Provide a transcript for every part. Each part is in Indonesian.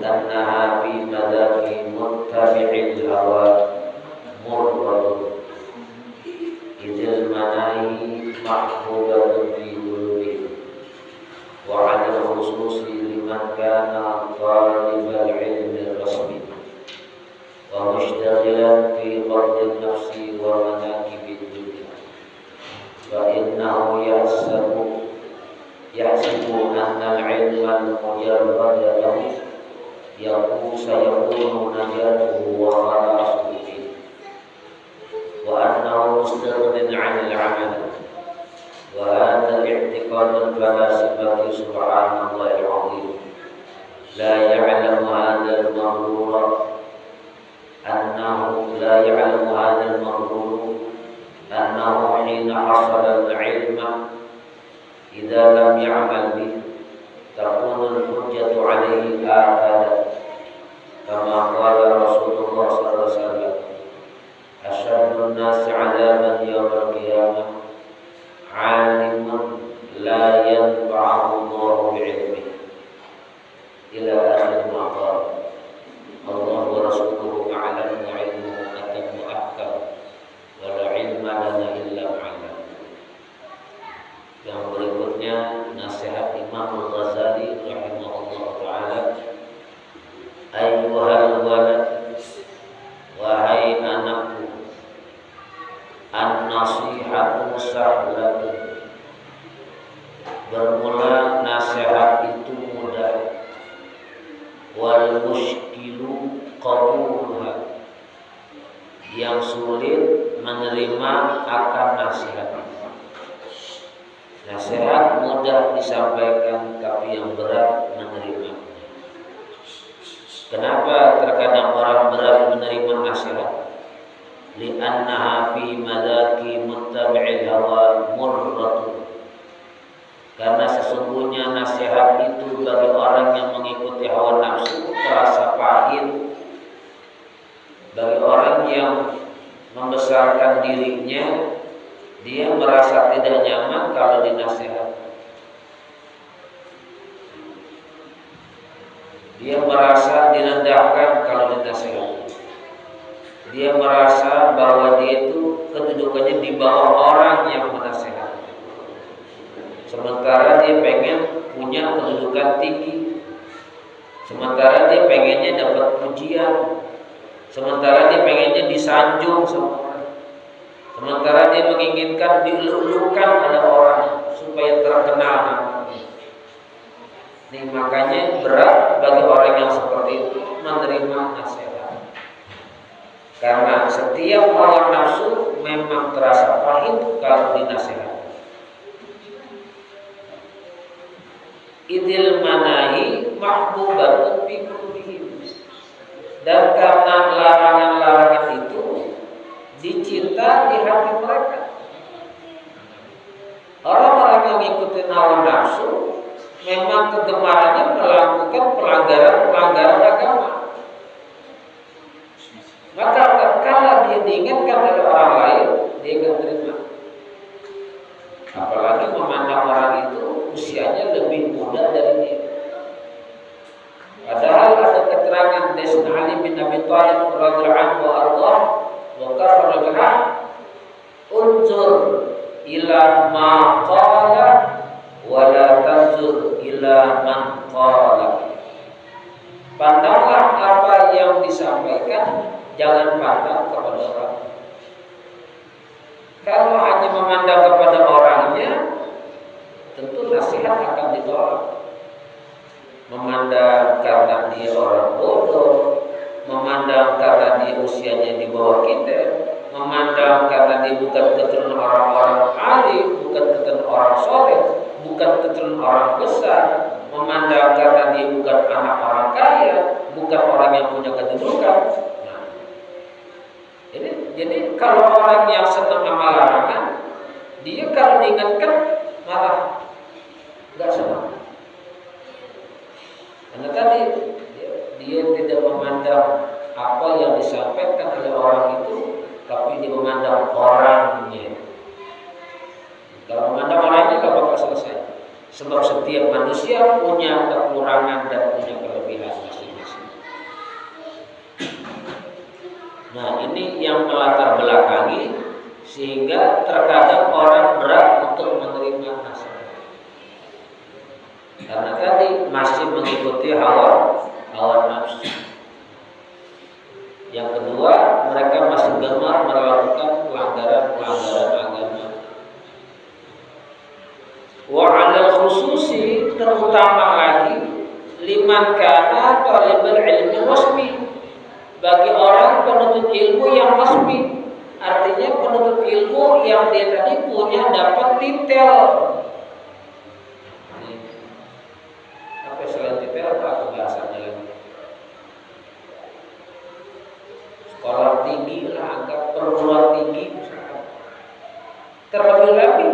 لأنها في مذاق متبع الهوى مربط إذ المناهي محبوبة في قلوبهم وعلى الخصوص لمن كان طالب العلم الرسمي ومشتغلا في قبض النفس ومناكب الدنيا فإنه يحسب أن العلم المجرد له سيكون نجاته وخلاصه فيه وأنه مستغن عن العمل وهذا اعتقاد الفلاسفة سبحان الله العظيم لا يعلم هذا المغرور أنه حين حصل العلم إذا لم يعمل به تكون الحجة عليه آكدا كما قال رسول الله صلى الله عليه وسلم أشد الناس عذابا يوم القيامة عالم لا ينفعه الله بعلمه إلى آخر ما قال الله ورسوله أعلم وعلمه أتم وأحكم ولا علم لنا إلا ما علم. Yang berikutnya nasihat Imam Al-Ghazali rahimahullah ta'ala. Ayyuhal walad, wahai anakku, an-nasihatu sahlatun. Bermula nasihat itu mudah. Wal mushkilu qabulha. Yang sulit menerima akan nasihat. Nasihat mudah disampaikan, tapi yang berat menerima. Kenapa terkadang orang berat menerima nasihat? Li'annaha fi madaki muttabi'il hawa murratun. Karena sesungguhnya nasihat itu bagi orang yang mengikuti hawa nafsu terasa pahit. Bagi orang yang membesarkan dirinya, dia merasa tidak nyaman kalau dinasihat. Dia merasa direndahkan kalau dinasihat. Dia merasa bahwa dia itu kedudukannya di bawah orang yang menasihat. Sementara dia pengen punya kedudukan tinggi. Sementara dia pengennya dapat pujian. Sementara dia pengennya disanjung sama orang. Sementara dia menginginkan dielulukan oleh orang supaya terkenal namanya. Nih makanya berat bagi orang yang seperti itu menerima nasihat. Karena setiap hawa nafsu memang terasa pahit kalau dinasihat. Idil manahi mahbubatun fi qulubihim. Dan karena larangan-larangan itu dicinta di hati mereka. Orang-orang yang mengikuti hawa nafsu memang kegemarannya melakukan pelanggaran agama. Maka tatkala dia diingatkan oleh orang lain, dia akan terima. Apalagi memandang orang itu usianya lebih muda dari dia. Padahal ada keterangan dari Ali bin Abi Thalib radhiyallahu anhu wa ardhah wa qarrara unzur ila ma qala wa la tanzur ila man qala. Pandanglah apa yang disampaikan, jangan pandang kepada orang. Kalau hanya memandang kepada orangnya, tentu nasihat akan ditolak. Memandang karena dia orang bodoh, memandang karena dia usianya di bawah kita, memandang karena dia bukan keturunan orang-orang alim, bukan keturunan orang soleh, bukan keturunan orang besar, memandang karena dia bukan anak orang kaya, bukan orang yang punya kedudukan. Nah, jadi kalau orang yang senang sama larangan, dia kalau diingatkan malah nggak senang. Karena tadi dia tidak memandang apa yang disampaikan oleh orang itu, tapi dia memandang orangnya. Kalau memandang orangnya gak bakal selesai. Sebab setiap manusia punya kekurangan dan punya kelebihan masing-masing. Nah, ini yang melatar belakangi sehingga terkadang orang berat untuk menerima nasihat. Karena tadi masih mengikuti hawa nafsu. Yang kedua, mereka masih gemar melakukan pelanggaran agama. Wa 'alal khususi, terutama lagi liman kana talibul ilmi wasmi, bagi orang penuntut ilmu yang resmi, artinya penuntut ilmu yang dia tadi punya dapat titel. Apa selain titel apa bahasanya lagi? Sekolah tinggi lah, anggap perguruan tinggi misalkan. Terlebih lagi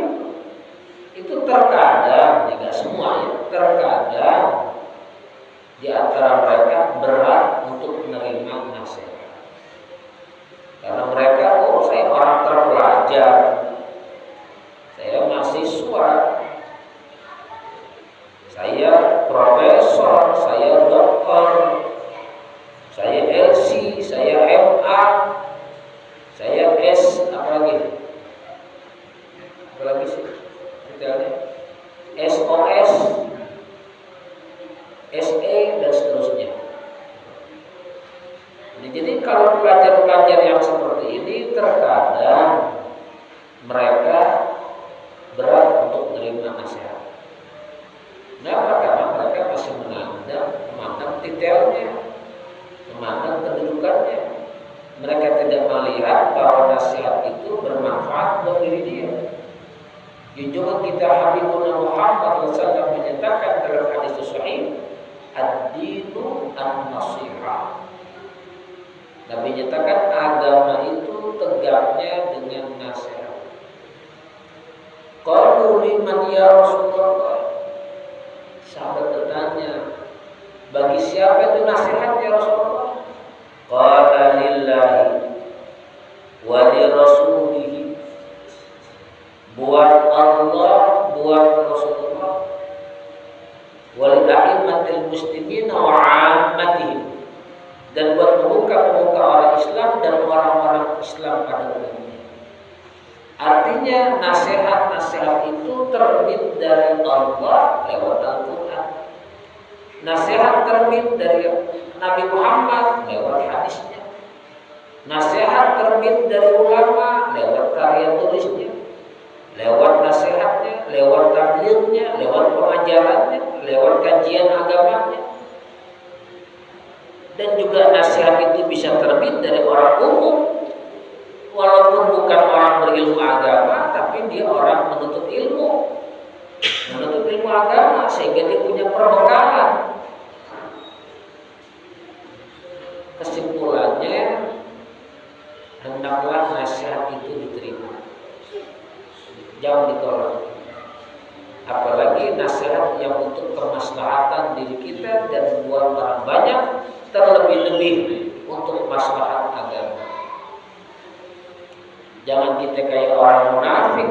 itu terkadang, tidak semua ya, terkadang di antara mereka berat untuk menerima nasihat. Karena mereka, saya orang terpelajar, saya mahasiswa, saya profesor, saya dokter, saya LC, saya MA, saya S, apalagi sih? Detailnya SOS, SE dan seterusnya. Jadi kalau pelajar-pelajar yang seperti ini terkadang mereka berat untuk menerima nasihat. Kenapa? Karena mereka masih memandang titelnya, memandang kedudukannya. Mereka tidak melihat bahwa nasihat itu bermanfaat buat diri dia. Junjungan kita Habibuna Muhammad SAW menyatakan dalam hadis sahih, ad-dinu an-nasihah. Nabi nyatakan agama itu tegaknya dengan nasihat. Qalu liman ya Rasulullah. Sahabat bertanya, bagi siapa itu nasihat ya Rasulullah? Qala lillahi wa li rasulihi. Buat Allah, buat Rasulullah, wal a'immatil muslimin wa 'ammatihim, dan buat pemuka-pemuka orang Islam dan orang-orang Islam pada umumnya. Artinya nasihat-nasihat itu terbit dari Allah lewat Al-Quran. Nasihat terbit dari Nabi Muhammad lewat hadisnya. Nasihat terbit dari ulama lewat karya tulisnya, lewat nasihatnya, lewat tablighnya, lewat pengajarannya, lewat kajian agamanya. Dan juga nasihat itu bisa terbit dari orang umum, walaupun bukan orang berilmu agama, tapi dia orang menuntut ilmu agama, sehingga dia punya perbekalan. Kesimpulannya, hendaklah nasihat itu diterima, jangan ditolak. Apalagi nasihat yang untuk kemaslahatan diri kita dan buat orang banyak, terlebih-lebih untuk maslahat agama. Jangan kita kayak orang munafik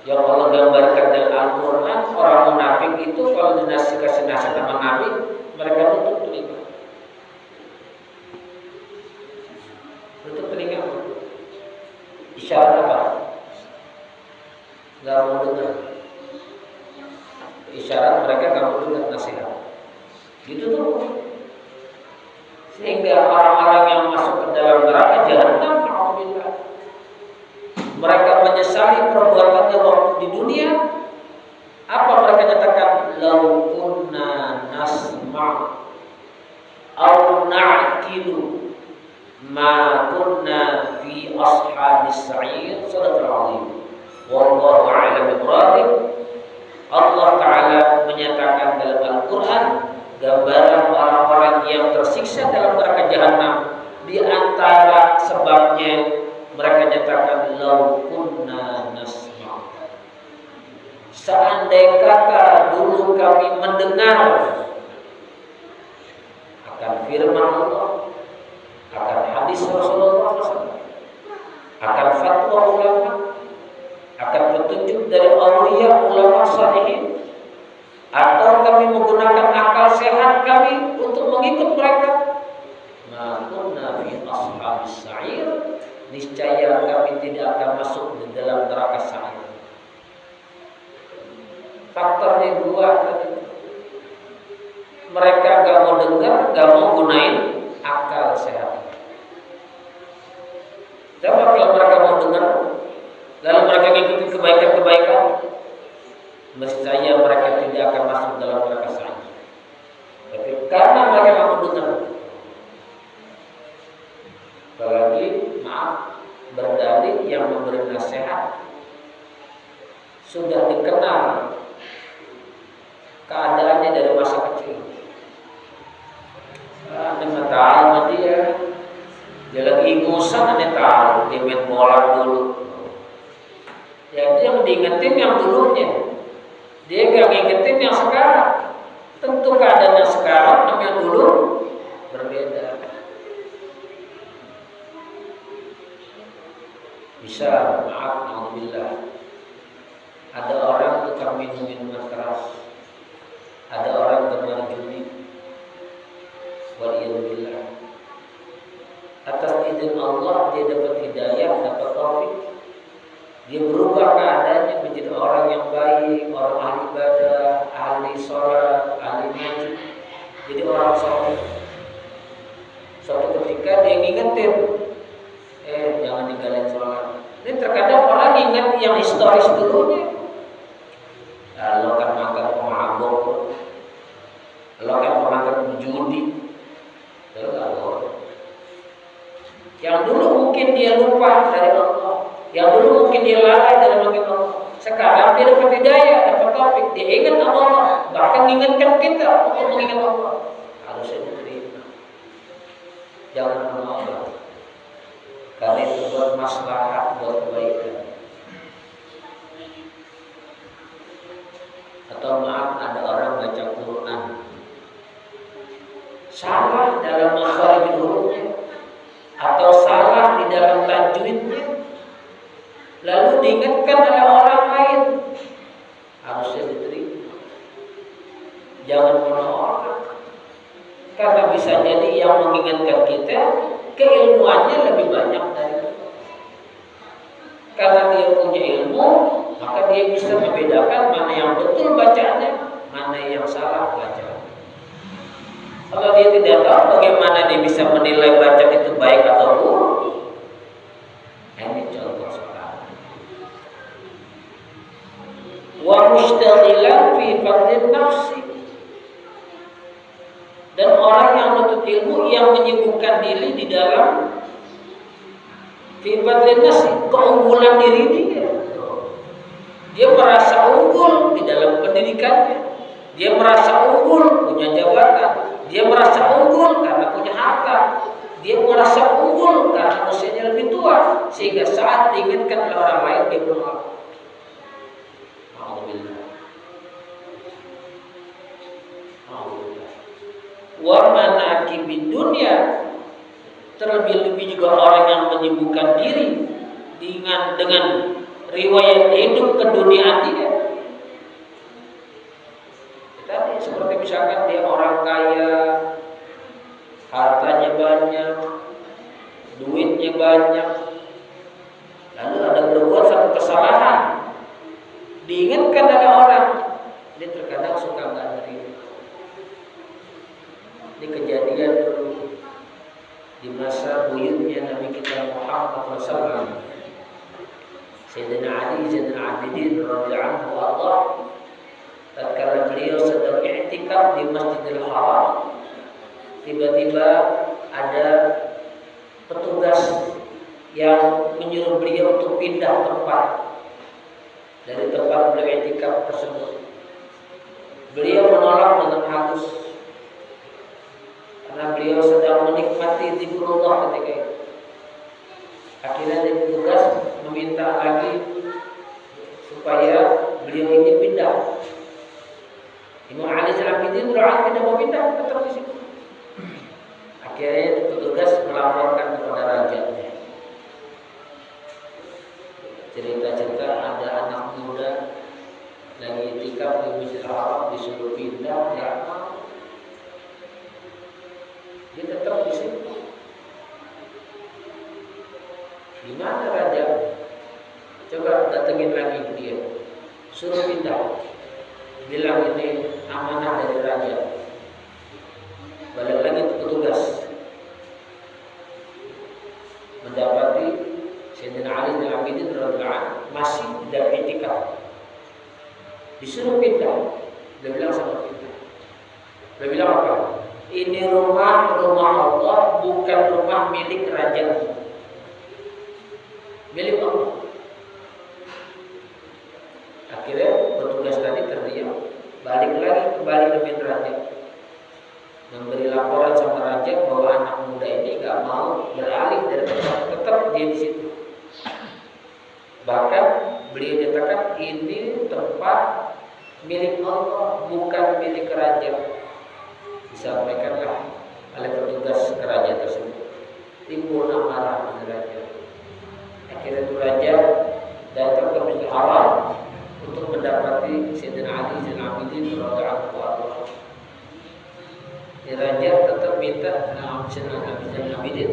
yang Allah gambarkan dalam Al-Quran. Orang munafik itu kalau kasih nasihat sama Nabi, mereka tutup telinga. Isyarat apa? Gak mau dengar. Isyarat mereka gak mau dengar nasihat. Gitu tuh. Sehingga orang-orang yang masuk ke dalam neraka jahanam, alhamdulillah, mereka menyesali perbuatannya waktu di dunia. Apa mereka nyatakan? Lau kunna nasma' au na'kilu ma kunna fi ashabis sa'ir. Sadaqal azim. Wallahu a'lam bishawab. Allah Ta'ala menyatakan dalam Al-Quran gambaran orang-orang yang tersiksa dalam neraka jahanam. Di antara sebabnya mereka nyatakan lau kunna nasma', seandai kata dulu kami mendengar akan firman Allah, akan hadis Rasulullah SAW, akan fatwa ulama, akan petunjuk dari awliya ulama salihin, atau kami menggunakan akal sehat kami untuk mengikut mereka, ma kunna fi ashabis sa'ir, niscaya kami tidak akan masuk di dalam neraka sa'ir. Faktornya dua tadi. Mereka gak mau dengar, gak mau gunain akal sehat. Coba kalau mereka mau dengar, lalu mereka mengikuti kebaikan-kebaikan, niscaya mereka tidak akan masuk dalam neraka sa'ir. Tapi karena mereka gak mau dengar, apalagi maaf berdalih yang memberi nasihat sudah dikenal keadaannya dari masa kecil. Anda tahu sama dia lagi ingusan, Anda tahu dia main bola dulu. Jadi yang diingetin yang dulunya, dia gak ngingetin yang sekarang. Tentu keadaan yang sekarang sama yang dulu berbeda. Bisa, maaf, alhamdulillah, ada orang tukang minuman keras, ada orang gemar judi, waliyadzubillah. Atas izin Allah dia dapat hidayah, dapat taufik, dia berubah keadaannya menjadi orang yang baik, orang ahli ibadah, ahli sholat, ahli ngaji, jadi orang soleh. Suatu ketika dia ngingetin, jangan ninggalin sholat. Ini terkadang orang ingat yang historis dulunya. Lo kan makan pemabok, lo kan makan judi, yang dulu mungkin dia lupa dari Allah, yang dulu mungkin dia lalai dari manggil Allah. Sekarang dia dapat hidayah, dapat taufik, dia ingat Allah, bahkan mengingatkan kita untuk mengingat Allah. Harusnya diterima, jangan menolak, karena itu buat maslahat, buat kebaikan. Atau maaf, ada orang baca Quran salah dalam makhraj hurufnya atau salah di dalam tajwidnya, lalu diingatkan oleh orang lain, harusnya diterima, jangan menolak. Karena bisa jadi yang mengingatkan kita keilmuannya lebih banyak dari kita. Karena dia punya ilmu, maka dia bisa membedakan mana yang betul bacaannya, mana yang salah bacaannya. Kalau dia tidak tahu, bagaimana dia bisa menilai bacaan itu baik atau buruk? Ini contoh sekarang. Wa mushtaghilan fi fardhin nafsi. Dan orang yang menuntut ilmu yang menyibukkan diri di dalam fi fardhin nafsi, keunggulan diri dia. Dia merasa unggul di dalam pendidikannya. Dia merasa unggul punya jabatan. Dia merasa unggul karena punya harta. Dia merasa unggul karena usianya lebih tua, sehingga saat diingatkan oleh orang lain dia menolak. Alhamdulillah. Alhamdulillah. Wa manakibid dunya, terlebih-lebih juga orang yang menyibukkan diri dengan riwayat hidup keduniaan dia. Tadi seperti misalkan dia orang kaya, hartanya banyak, duitnya banyak, lalu ada berbuat satu kesalahan, diingatkan oleh orang, dia terkadang suka nggak nerima. Ini kejadian dulu di masa buyutnya Nabi kita Muhammad SAW, Sayyidina Ali Zainal Abidin radhiyallahu anhu. Tatkala beliau sedang i'tikaf di Masjidil Haram, tiba-tiba ada petugas yang menyuruh beliau untuk pindah tempat dari tempat beliau i'tikaf tersebut. Beliau menolak dengan halus karena beliau sedang menikmati zikrullah ketika itu. Akhirnya petugas meminta lagi supaya beliau ini pindah. Imam Ali Zainal Abidin tidak mau pindah, tetap di situ. Akhirnya petugas melaporkan kepada rajanya. Cerita-cerita ada anak muda lagi i'tikaf di Masjidil Haram disuruh pindah, ya, dia tetap di situ. datengin lagi dia, suruh pindah, bilang ini amanah dari raja. Balik lagi petugas, mendapati Sayyidina Ali bin Abidin radhiyallahu anhu masih tidak i'tikaf, disuruh pindah. Dia bilang sama kita, dia bilang apa? Ini rumah Allah, bukan rumah milik raja, milik Allah. Akhirnya petugas tadi terdiam, balik lagi kembali ke raja, memberi laporan sama raja bahwa anak muda ini gak mau beralih dari tempat, tetap dia di situ. Bahkan beliau nyatakan ini tempat milik Allah, bukan milik raja. Disampaikanlah oleh petugas ke raja tersebut. Timbul amarah dari raja. Akhirnya itu raja datang ke Masjidil Haram untuk mendapati Sayyidina Ali bin Abidin radhiyallahu anhu. Raja tetap minta Sayyidina Ali bin Abidin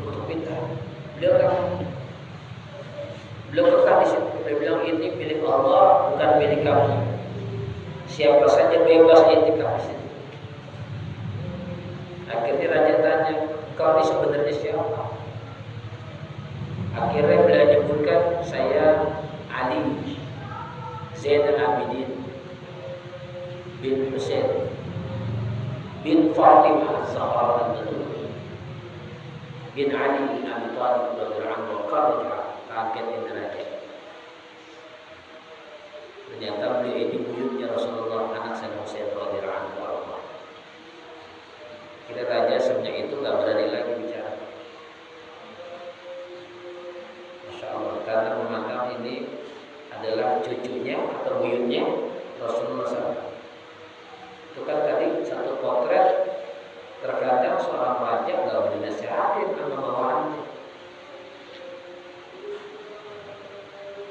untuk pindah. Beliau kekal di situ. Dia bilang ini milik Allah, bukan milik kamu. Siapa saja bebas i'tikaf di situ. Akhirnya raja tanya, kau ini sebenarnya siapa? Akhirnya beliau menyebutkan, saya Ali Zainal Abidin bin Husain bin Fatimah Az-Zahra al-Batul bin Ali bin Abi Thalib radhiyallahu anhu. Kaget ini raja. Ternyata beliau ini buyutnya Rasulullah, anak Sayyidina Husain radhiyallahu anhu. Kira raja semenjak itu gak berani lagi bicara. Masya Allah, karena memandang ini adalah cucunya atau buyutnya Rasulullah SAW. Itu kan tadi satu potret. Terkadang seorang raja gak boleh nasihatin sama bawahannya.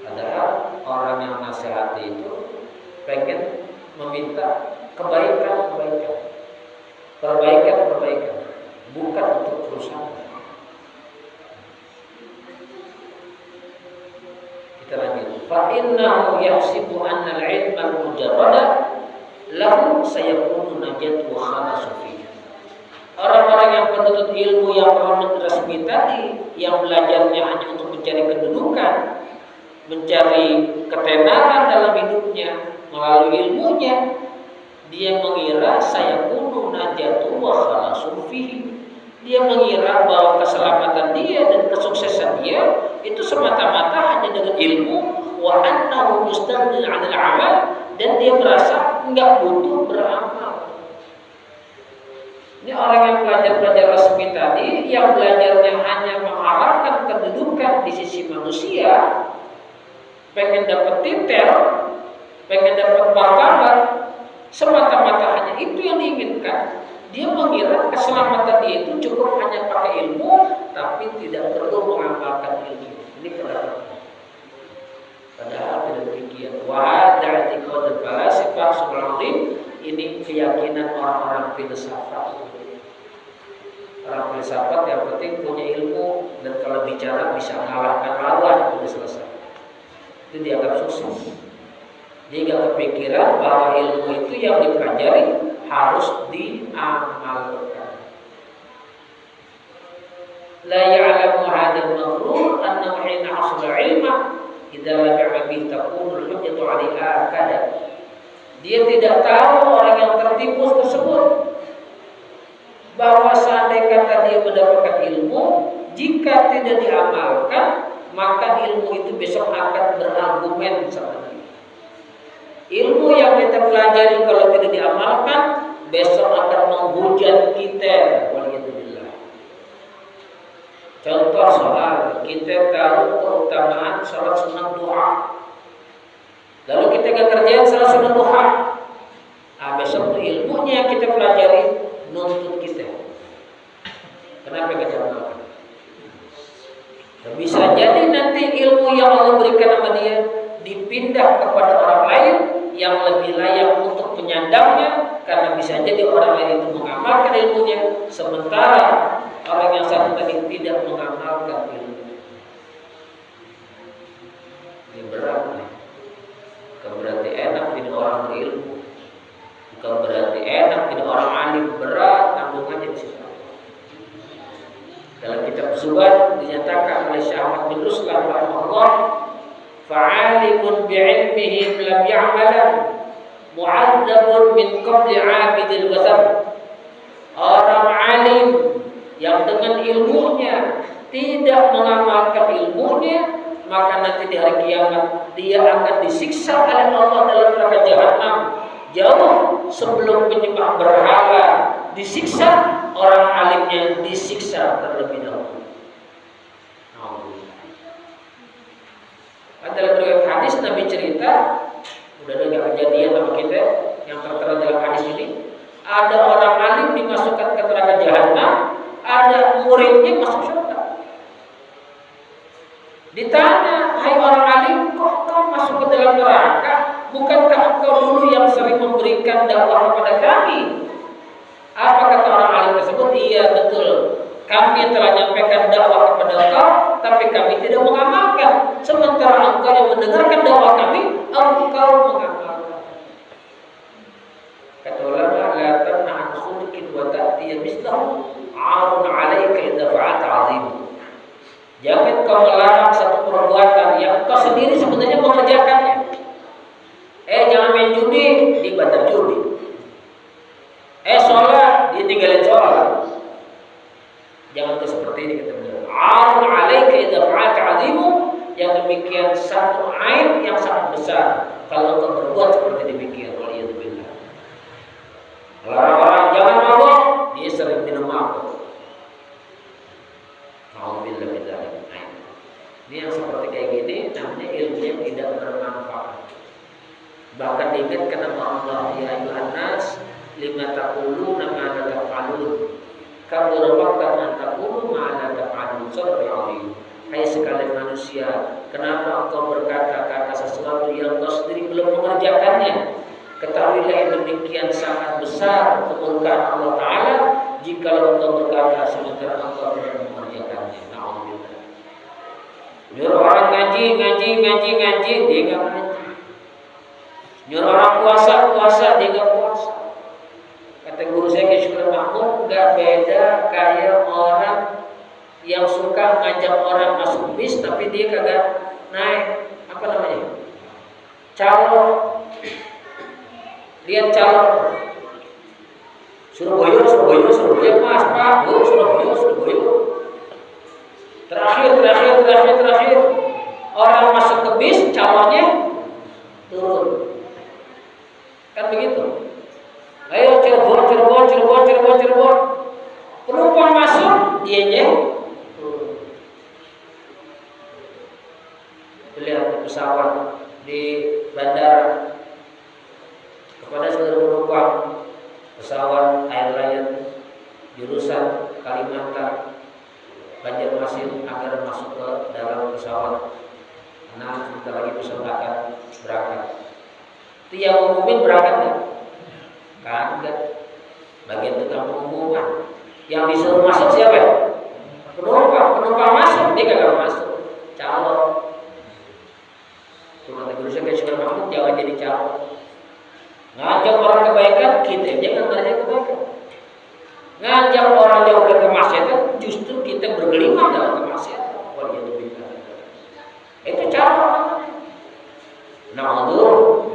Padahal orang yang nasihati itu pengen meminta kebaikan, perbaikan, bukan untuk kerusakan. Kita lanjut. Fa innahu yahsibu anna al-'ilma al-mujarrada lahu sayakunu najat wa khalasu fihi. Orang-orang yang penuntut ilmu yang resmi tadi, yang belajarnya hanya untuk mencari kedudukan, mencari ketenaran dalam hidupnya melalui ilmunya, dia mengira sayakunu najatu wa khalasu fihi. Dia mengira bahwa keselamatan dia dan kesuksesan dia itu semata-mata hanya dengan ilmu, wa annahu mustaghnin 'anil 'amal, dan dia merasa enggak butuh beramal. Ini orang yang belajar resmi tadi, yang belajarnya hanya mengharapkan kedudukan di sisi manusia, pengen dapat titel, pengen dapat martabat, semata-mata hanya itu yang diinginkan. Dia mengira keselamatan dia itu cukup hanya pakai ilmu, tapi tidak perlu mengamalkan ilmu. Ini pendapat. Padahal tidak demikian. Wa da'atiqad al-falasifah subhanallah. Ini keyakinan orang-orang filsafat. Orang filsafat yang penting punya ilmu, dan kalau bicara bisa mengalahkan lawan, sudah selesai. Itu dianggap sukses. Dia gak kepikiran bahwa ilmu itu yang dipelajari harus diamalkan. La ya'lamu hadzal maghrur annahu hina hasala 'ilma idza lam ya'bi takunu al-hujjatu 'alaiha kada. Dia tidak tahu, orang yang tertipu tersebut, bahwa seandainya kata dia mendapatkan ilmu, jika tidak diamalkan, maka ilmu itu besok akan berargumen sama dia. Ilmu yang kita pelajari kalau tidak diamalkan, besok akan menghujat kita. Waliyadzubillah. Contoh soal, kita tahu keutamaan salat sunat duha, lalu kita gak kerjain salat sunat duha. Besok itu ilmunya yang kita pelajari nuntut kita. Kenapa kita amalkan? Bisa jadi nanti ilmu yang Allah berikan sama dia dipindah kepada orang lain yang lebih layak untuk menyandangnya, karena bisa jadi orang lain itu mengamalkan ilmunya, sementara orang yang satu tadi tidak mengamalkan ilmu. Ini berat nih. Bukan berarti enak jadi orang berilmu, bukan berarti enak jadi orang alim. Berat tanggungannya di situ. Dalam kitab Zuhad dinyatakan oleh Syekh Ahmad bin Ruslan rahimahullah, fa'alimun bi'ilmihi lam ya'malan mu'adzabun min qabli 'abidil wasab. Orang alim yang dengan ilmunya tidak mengamalkan ilmunya, maka nanti di hari kiamat dia akan disiksa oleh Allah dalam neraka jahanam jauh sebelum penyembah berhala disiksa. Orang alimnya disiksa terlebih dahulu. Dalam riwayat hadis Nabi cerita, udah ada kejadian sama kita yang tertera dalam hadis ini. Ada orang alim dimasukkan ke neraka jahanam, ada muridnya masuk surga. Ditanya, hai orang alim, kok kau masuk ke dalam neraka? Bukankah engkau dulu yang sering memberikan dakwah kepada kami? Apa kata orang alim tersebut? Iya betul, kami telah menyampaikan dakwah kepada engkau, tapi kami tidak mengamalkan. Sementara engkau yang mendengarkan dakwah kami, engkau mengamalkan. Kata ulama, la tanha an khuluqin wa ta'ti mislahu 'arun 'alaika idza fa'alta 'azim. Jangan kau melarang satu perbuatan yang kau sendiri sebenarnya mengerjakannya. Jangan main judi, di bandar judi. Sholat, ditinggalin sholat. Jangan tuh seperti ini kata beliau. 'Arun 'alaika idza fa'alta 'azimu. Yang demikian satu aib yang sangat besar kalau engkau berbuat seperti demikian. Waliyadzubillah. Orang-orang jangan mabuk, dia sering minum mabuk. Alhamdulillah bidzalik. Ini yang seperti kayak gini namanya ilmu yang tidak bermanfaat. Bahkan diingatkan nama Allah, ya ayyuhan nas lima taquluna ma la taf'alun. Kabura maqtan an taqulu ma la taf'alun. Subhanallah. Hai sekalian manusia, kenapa engkau berkata-kata sesuatu yang engkau sendiri belum mengerjakannya? Ketahuilah yang demikian sangat besar kemurkaan Allah Ta'ala jika engkau berkata sementara engkau tidak mengerjakannya. Na'udzubillah. Nyuruh orang ngaji, dia nggak ngaji. Nyuruh orang puasa, dia nggak puasa. Kata guru saya Syekh Mahmud, nggak beda kayak orang yang suka ngajak orang masuk bis tapi dia kagak naik apa namanya? Calon. Lihat calon. Surabaya Mas, Pak, Bu, Surabaya. Terakhir. Orang masuk ke bis, calonnya turun. Kan begitu. Ayo Cirebon. Penumpang masuk, dianya turun. Lihat di pesawat di bandara kepada seluruh penumpang pesawat Airline jurusan Kalimantan Banjarmasin agar masuk ke dalam pesawat karena sebentar lagi pesawat akan berangkat. Itu yang umumin berangkat nggak? Kagak. Bagian tukang pengumuman. Yang disuruh masuk siapa? Penumpang masuk, dia kagak masuk. Calon. Cuma guru saya Syekh Mahmud jangan jadi calon. Ngajak orang kebaikan, kita jangan ngajak kebaikan. Ngajak orang jauh ke kemaksiatan, justru kita bergelimang dalam kemaksiatan. Waliyadzubillah. Itu cara. Alhamdulillah.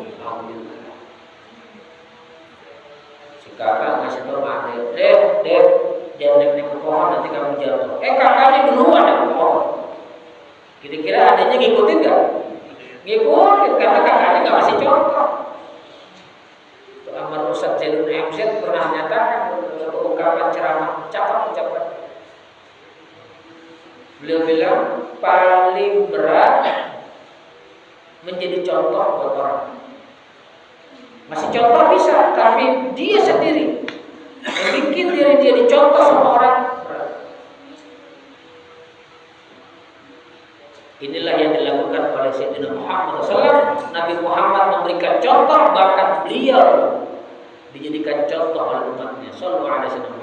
Sekarang ngasih tahu Ade, Dek, jangan naik ke pohon nanti kamu jatuh. Kakaknya duluan naik ke pohon. Kira-kira adanya ngikutin nggak? Ngikutin karena kakaknya nggak kasih contoh. Amar Ustaz Zainul MZ pernah menyatakan satu ungkapan ceramah cakap ucapan. Beliau bilang paling berat menjadi contoh buat orang. Masih contoh bisa, tapi dia sendiri bikin diri dia dicontoh sama orang. Inilah yang dilakukan oleh Sayyidina Muhammad SAW. Nabi Muhammad memberikan contoh, bahkan beliau dijadikan contoh oleh umatnya. Sallallahu alaihi wasallam.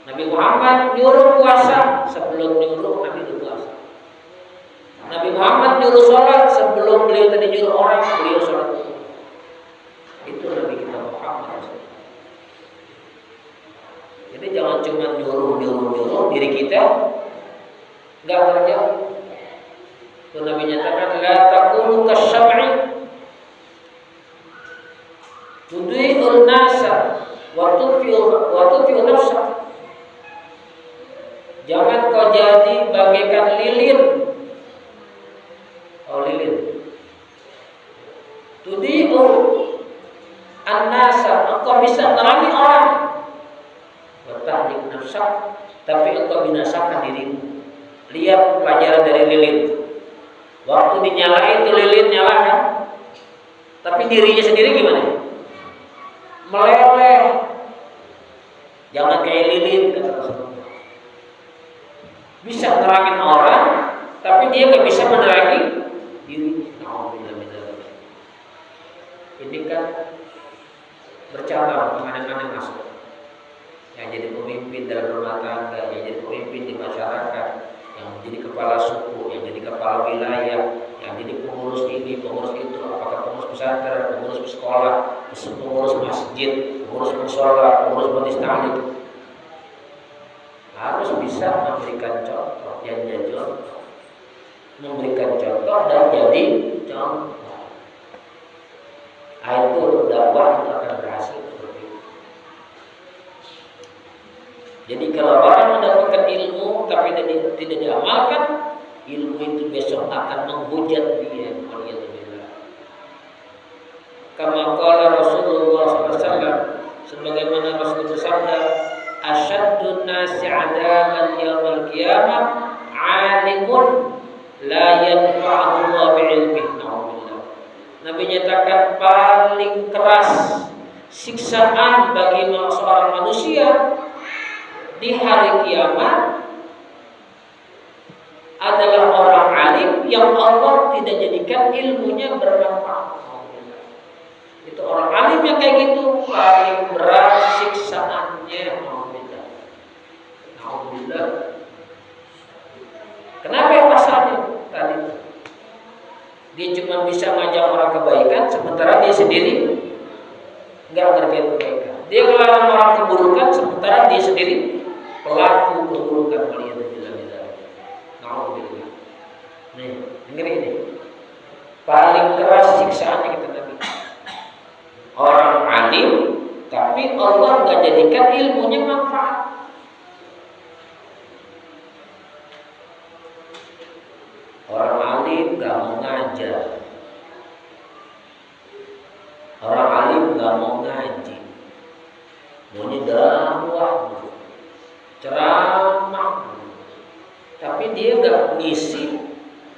Nabi Muhammad nyuruh puasa, sebelum nyuruh Nabi itu puasa. Nabi Muhammad nyuruh sholat sebelum beliau tadi nyuruh orang, beliau sholat dulu. Itu Nabi kita Muhammad. Jadi jangan cuma nyuruh diri kita nggak kerja. Itu Nabi nyatakan la takunu kasyam'i tudhi'un nasa wa tudfi'u nafsak. Jangan kau jadi bagaikan lilin. Oh, lilin. Tudhi'u an-nasa, engkau bisa menerangi orang. Wa tahlik nafsak, tapi engkau binasakan dirimu. Lihat pelajaran dari lilin. Waktu dinyalain itu lilin nyala kan? Tapi dirinya sendiri gimana? Meleleh. Jangan kayak lilin kata Rasulullah. Bisa menerangin orang, tapi dia nggak bisa menerangi diri. Ini kan bercabang kemana-mana masuk. Yang jadi pemimpin dalam rumah tangga, yang jadi pemimpin di masyarakat, yang menjadi kepala suku, yang jadi kepala wilayah, yang jadi pengurus ini, pengurus itu, apakah pengurus pesantren, pengurus sekolah, pengurus masjid, pengurus musola, pengurus majelis taklim, harus bisa memberikan contoh dan jadi contoh, memberikan contoh dan jadi contoh. Itu dakwah itu akan berhasil seperti itu. Jadi kalau orang mendapatkan ilmu tapi tidak diamalkan, ilmu itu besok akan menghujat dia. Kama qala Rasulullah SAW, sebagaimana Rasul bersabda, asyaddun nasi adaban yaumil qiyamah alimun la yanfa'uhu Allah bi'ilmihi. Nabi nyatakan paling keras siksaan bagi seorang manusia di hari kiamat adalah orang alim yang Allah tidak jadikan ilmunya bermanfaat. Itu orang alim yang kayak gitu paling berat siksaannya. Alhamdulillah. Kenapa pasalnya tadi? Dia cuma bisa ngajak orang kebaikan, sementara dia sendiri nggak ngerjain kebaikan. Dia ngelarang orang keburukan, sementara dia sendiri pelaku keburukan. Alhamdulillah. Nih, dengar ini. Paling keras siksaannya kita Nabi. Orang alim, tapi Allah nggak jadikan ilmunya manfaat. Orang alim gak mau ngajar. Orang alim gak mau ngaji. Maunya dakwah, ceramah. Tapi dia gak ngisi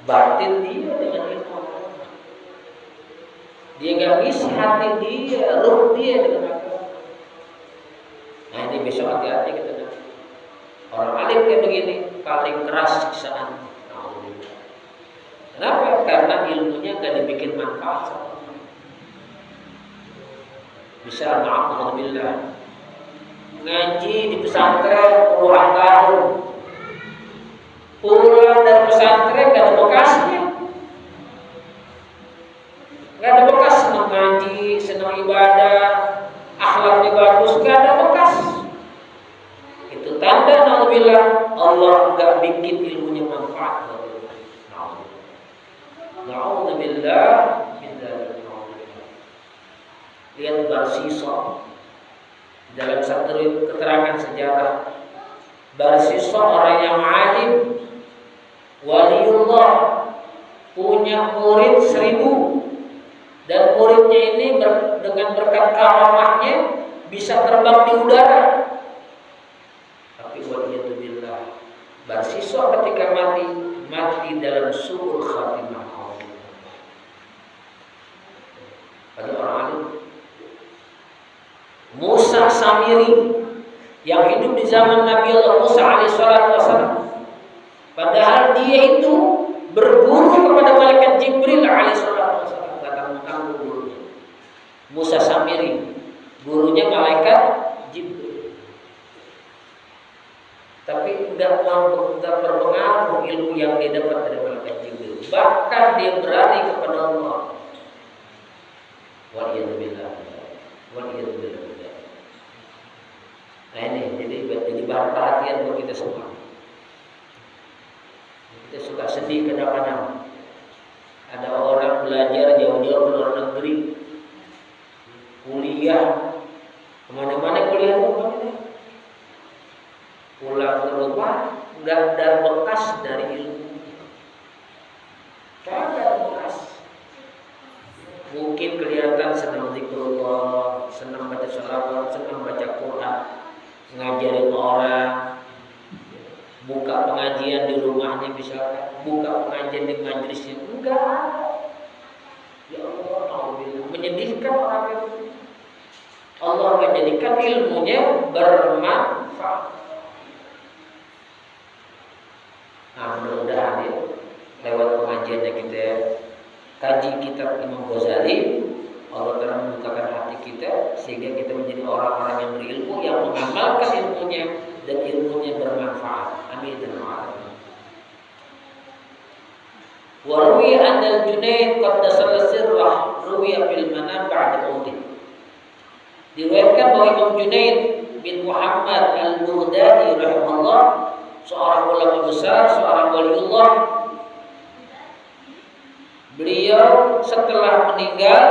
batin dia dengan ilmu. Dia gak ngisi hati dia, ruh dia dengan agama. Nah ini besok hati-hati kita. Orang alim kayak begini paling keras siksaan. Kenapa? Karena ilmunya gak dibikin manfaat. Bisa alhamdulillah ngaji di pesantren puluhan tahun, pulang dari pesantren gak ada bekasnya, gak ada bekas. Senang ngaji, senang ibadah, akhlaknya bagus, gak ada bekas. Itu tanda alhamdulillah Allah gak bikin ilmunya manfaat. Na'udzubillah min dzalik. Lihat Barsisa dalam satu keterangan sejarah. Barsisa orang yang alim, waliullah, punya murid 1000, dan muridnya ini dengan berkat karamahnya bisa terbang di udara. Tapi waliyadzubillah, Barsisa ketika mati dalam su'ul khatimah. Pada orang alim. Musa Samiri yang hidup di zaman Nabi Allah Musa alaihissalam, padahal dia itu berguru kepada malaikat Jibril alaihissalam, datang gurunya. Musa Samiri, gurunya malaikat Jibril. Tapi enggak berpengaruh ilmu yang dia dapat dari malaikat Jibril. bahkan dia berani kepada Allah. Waliyadzubillah. Nah ini jadi bahan perhatian buat kita semua. Kita suka sedih kadang-kadang. Ada orang belajar jauh-jauh ke luar negeri, kuliah, kemana-mana kuliah pulang ke rumah nggak ada bekas dari ilmu. Nggak ada bekas. Mungkin kelihatan senang zikrullah, senang baca sholawat, senang baca Quran, ngajarin orang, buka pengajian di rumahnya misalkan, buka pengajian di majelisnya, enggak. Ya Allah, alhamdulillah, menyedihkan orang itu. Allah menjadikan ilmunya bermanfaat. Nah, mudah-mudahan ya, lewat pengajian yang kita kaji kitab Imam Ghazali, Allah telah membukakan hati kita sehingga kita menjadi orang-orang yang berilmu, yang mengamalkan ilmunya dan ilmunya bermanfaat. Amin ya rabbal alamin. Wa ruwiya anna al-Junayd qad dasala sirrah ruwiya fil manam ba'da mautih. Diriwayatkan bahwa Imam Junayd bin Muhammad al-Baghdadi rahimahullah, seorang ulama besar, seorang waliullah, beliau setelah meninggal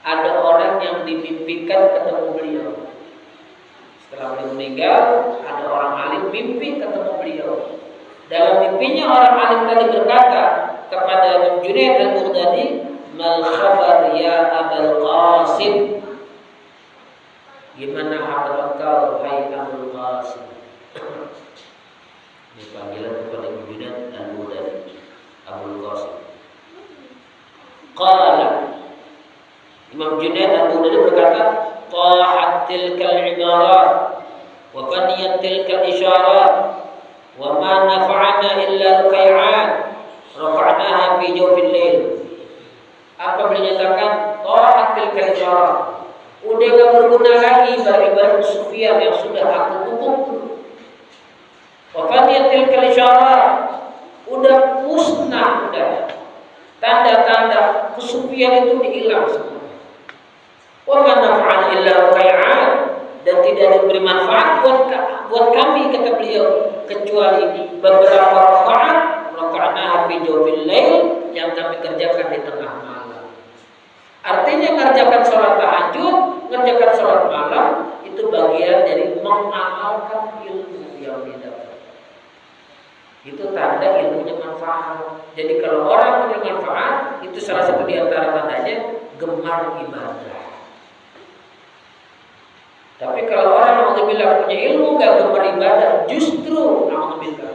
ada orang yang dimimpikan ketemu beliau. Setelah beliau meninggal ada orang alim mimpi ketemu beliau. Dalam mimpinya orang alim tadi berkata kepada Imam Junayd al-Baghdadi, "Mal khabar ya Abul Qasim?" Gimana kabar engkau hai Abul Qasim? Ini panggilan kepada Imam Junayd al-Baghdadi, Abul Qasim. Qala, Imam Junayd al-Baghdadi berkata, "Tahat tilkal ibarat wa faniyat tilkal isyarat wa ma nafa'ana illa ruqai'an rafa'naha fi jawfil lail." Apa beliau nyatakan? Tahat tilkal isyarat. Udah gak berguna lagi bagi Sufyan yang sudah aku pupuk. Wa faniyat tilkal isyarat. Udah musnah, udah. Tanda-tanda kesufian itu hilang semua. Wa ma nafa'an illa ruqai'an, dan tidak diberi manfaat buat kami, kata beliau, kecuali beberapa rakaat fi jawfil lail yang kami kerjakan di tengah malam. Artinya ngerjakan sholat tahajud, ngerjakan sholat malam itu bagian dari mengamalkan ilmu yang didapat. Itu tanda ilmunya manfaat. Jadi kalau orang punya manfaat, itu salah satu di antara tandanya gemar ibadah. Tapi kalau orang alhamdulillah punya ilmu gak gemar ibadah, justru alhamdulillah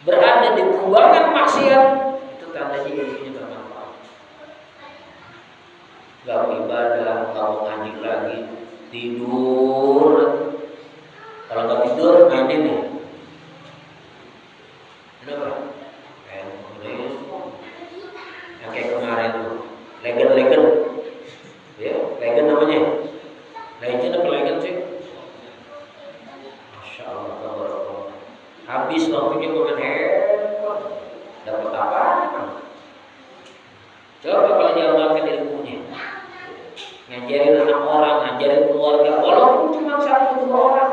berada di kubangan maksiat, itu tandanya ilmunya bermanfaat. Gak mau ibadah, gak mau ngaji lagi, tidur. Kalau gak tidur, mainin nih. Kenapa? Yang kayak kemarin tuh, legend, ya, legend namanya. Legend apa legend sih? Masya Allah, tabarakallah. Habis waktunya makan handphone, dapat apa? Coba kalau dia makan ilmunya, ngajarin anak orang, ngajarin keluarga, walaupun cuma 1-2 orang.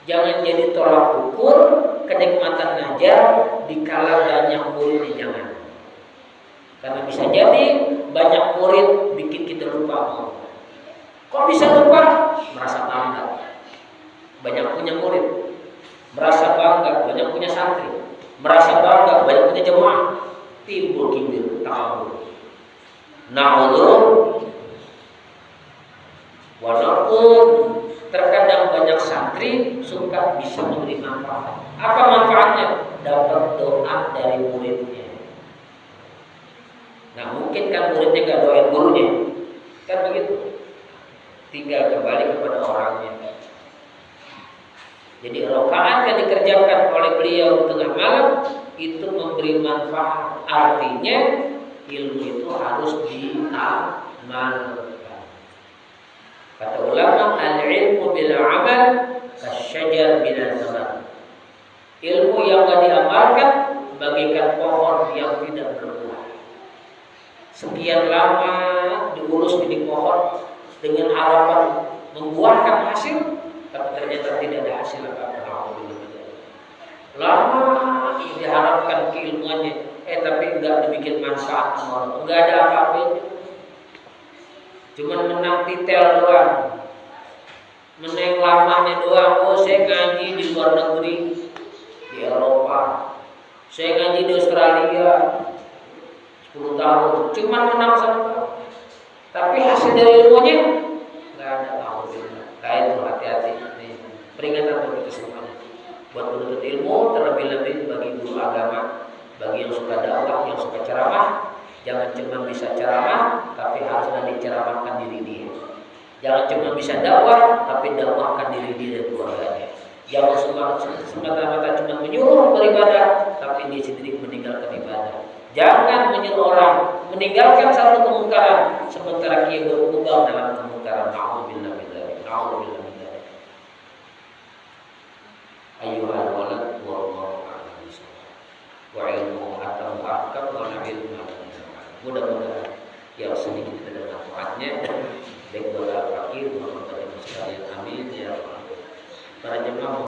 Jangan jadi tolak ukur kenikmatan ngajar dikala banyak muridnya, jangan. Karena bisa jadi banyak murid bikin kita lupa. Kok bisa lupa? Merasa bangga banyak punya murid, merasa bangga banyak punya santri, merasa bangga banyak punya jemaah, timbul kibir, takabur. Na'udzu wa naqul. Terkadang banyak santri suka bisa memberi manfaat. Apa manfaatnya? Dapat doa dari muridnya. Nah mungkin kan muridnya gak doain gurunya, kan begitu. Tinggal kembali kepada orangnya. Jadi rakaat yang dikerjakan oleh beliau di tengah malam itu memberi manfaat. Artinya ilmu itu harus diamalkan. Kata ulama, al-ilmu bil amal kasyajar bila zaman. Ilmu yang gak diamalkan bagaikan pohon yang tidak berbuah. Sekian lama diurus ini pohon dengan harapan membuahkan hasil, tapi ternyata tidak ada hasil apa-apa. Lama diharapkan keilmuannya, tapi enggak dibikin manfaat sama orang, enggak ada apa-apa. Cuman menang titel doang, menang lamanya doang. Oh, saya ngaji di luar negeri, di Eropa, saya ngaji di Australia 10 tahun, cuman menang sama. Tapi hasil dari ilmunya enggak ada. Kayak itu, hati-hati. Nih, peringatan untuk kita semuanya. Buat menuntut ilmu, terlebih-lebih bagi guru agama, bagi yang suka dakwah, yang suka ceramah, jangan cuma bisa ceramah, tapi haruslah diceramahkan diri dia. Jangan cuma bisa dakwah, tapi dakwahkan diri dia dan keluarganya. Jangan semata-mata cuma menyuruh beribadah, tapi dia sendiri meninggalkan ibadah. Jangan menyuruh orang meninggalkan satu kemungkaran, sementara dia berkembang dalam kemungkaran. Na'udzubillah min dzalik. Na'udzubillah min dzalik. Ayyuhal walad wallahu a'lam bishawab. Wa ilmu atam akam wa nabiyyuna. Mudah-mudahan yang sedikit ada manfaatnya, baik buat fakir maupun bagi sekalian. Amin ya rabbal alamin. Para jemaah